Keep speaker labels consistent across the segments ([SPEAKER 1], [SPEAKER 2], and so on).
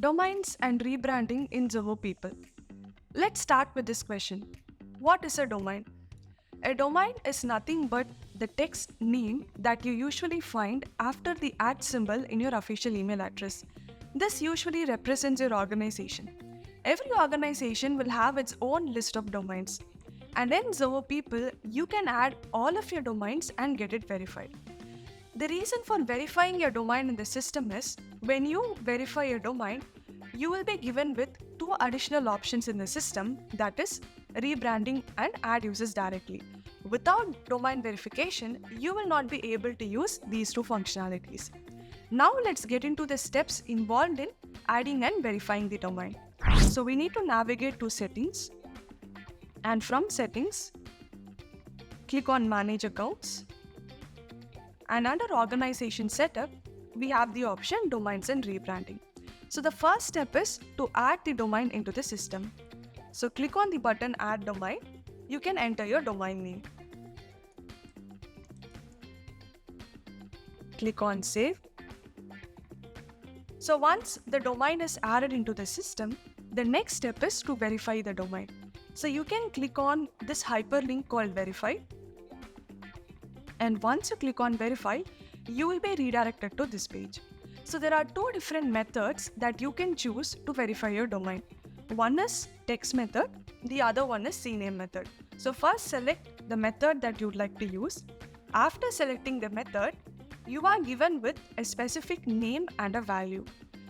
[SPEAKER 1] Domains and rebranding in Zoho People. Let's start with this question. What is a domain? A domain is nothing but the text name that you usually find after the @ symbol in your official email address. This usually represents your organization. Every organization will have its own list of domains. And in Zoho People, you can add all of your domains and get it verified. The reason for verifying your domain in the system is when you verify your domain, you will be given with two additional options in the system, that is rebranding and add users directly. Without domain verification, you will not be able to use these two functionalities. Now let's get into the steps involved in adding and verifying the domain. So we need to navigate to settings, and from settings, click on manage accounts. And under organization setup, we have the option domains and rebranding. So the first step is to add the domain into the system. So click on the button add domain. You can enter your domain name. Click on save. So once the domain is added into the system, the next step is to verify the domain. So you can click on this hyperlink called verify. And once you click on verify, you will be redirected to this page. So there are two different methods that you can choose to verify your domain. One is text method, the other one is CNAME method. So first select the method that you'd like to use. After selecting the method, you are given with a specific name and a value.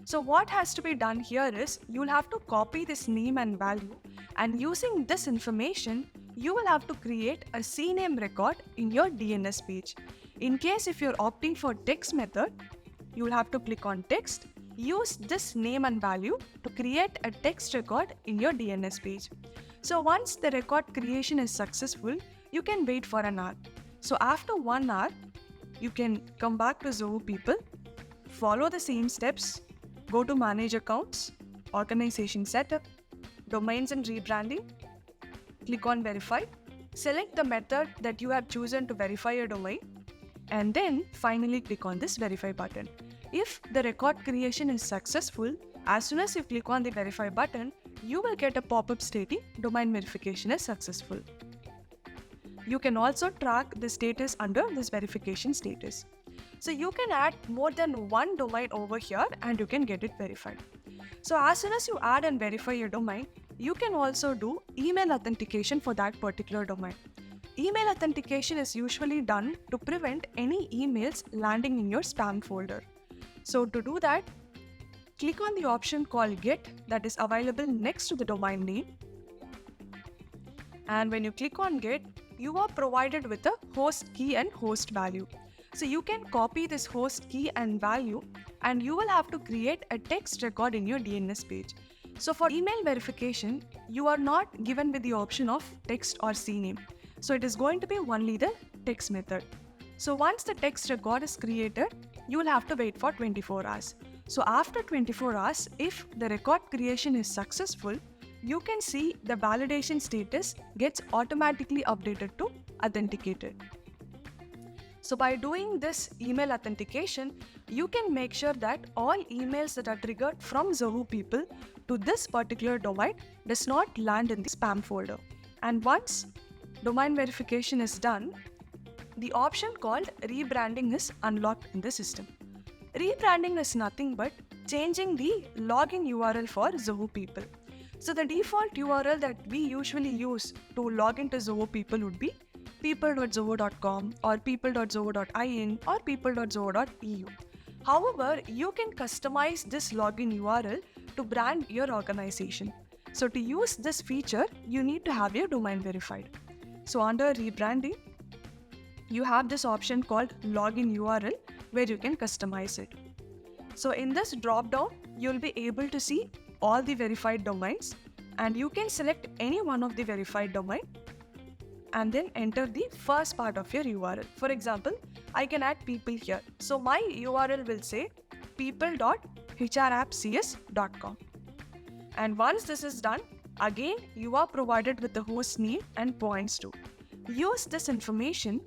[SPEAKER 1] So what has to be done here is you'll have to copy this name and value, and using this information, you will have to create a CNAME record in your DNS page. In case if you're opting for text method, you will have to click on text, use this name and value to create a text record in your DNS page. So once the record creation is successful, you can wait for an hour. So after 1 hour, you can come back to Zoho People, follow the same steps, go to manage accounts, organization setup, domains and rebranding, click on verify, select the method that you have chosen to verify your domain, and then finally click on this verify button. If the record creation is successful, as soon as you click on the verify button, you will get a pop-up stating domain verification is successful. You can also track the status under this verification status. So you can add more than one domain over here and you can get it verified. So as soon as you add and verify your domain, you can also do email authentication for that particular domain. Email authentication is usually done to prevent any emails landing in your spam folder. So to do that, click on the option called Get that is available next to the domain name. And when you click on Get, you are provided with a host key and host value. So you can copy this host key and value, and you will have to create a text record in your DNS page. So for email verification, you are not given with the option of text or CNAME. So it is going to be only the text method. So once the text record is created, you will have to wait for 24 hours. So after 24 hours, if the record creation is successful, you can see the validation status gets automatically updated to authenticated. So by doing this email authentication, you can make sure that all emails that are triggered from Zoho People to this particular domain does not land in the spam folder. And once domain verification is done, the option called rebranding is unlocked in the system. Rebranding is nothing but changing the login URL for Zoho People. So the default URL that we usually use to log into Zoho People would be people.zoho.com or people.zoho.in or people.zoho.eu. However, you can customize this login URL to brand your organization. So to use this feature, you need to have your domain verified. So under rebranding, you have this option called login URL where you can customize it. So in this drop down, you'll be able to see all the verified domains, and you can select any one of the verified domain and then enter the first part of your URL. For example, I can add people here. So my URL will say people.hrappcs.com. And once this is done, again you are provided with the host name and points to. Use this information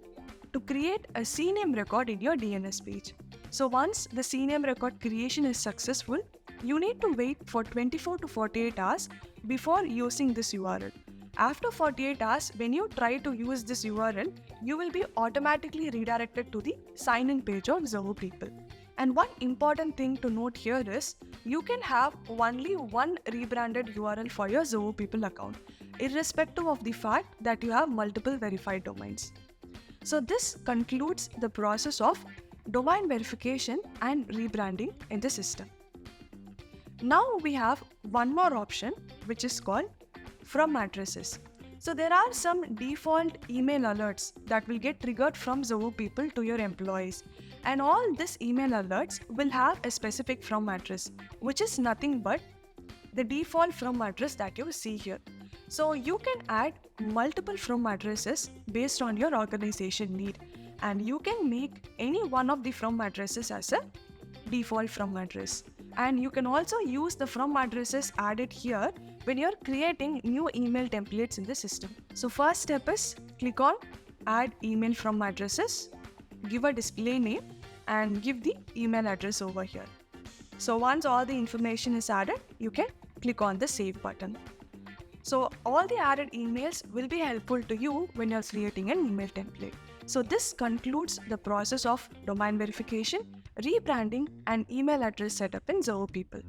[SPEAKER 1] to create a CNAME record in your DNS page. So once the CNAME record creation is successful, you need to wait for 24 to 48 hours before using this URL. After 48 hours, when you try to use this URL, you will be automatically redirected to the sign-in page of Zoho People. And one important thing to note here is, you can have only one rebranded URL for your Zoho People account, irrespective of the fact that you have multiple verified domains. So this concludes the process of domain verification and rebranding in the system. Now we have one more option, which is called from addresses. So there are some default email alerts that will get triggered from Zoho People to your employees, and all these email alerts will have a specific from address, which is nothing but the default from address that you see here. So you can add multiple from addresses based on your organization need, and you can make any one of the from addresses as a default from address. And you can also use the from addresses added here when you're creating new email templates in the system. So first step is click on add email from addresses, give a display name and give the email address over here. So once all the information is added, you can click on the save button. So all the added emails will be helpful to you when you're creating an email template. So this concludes the process of domain verification, rebranding and email address setup in Zoho People.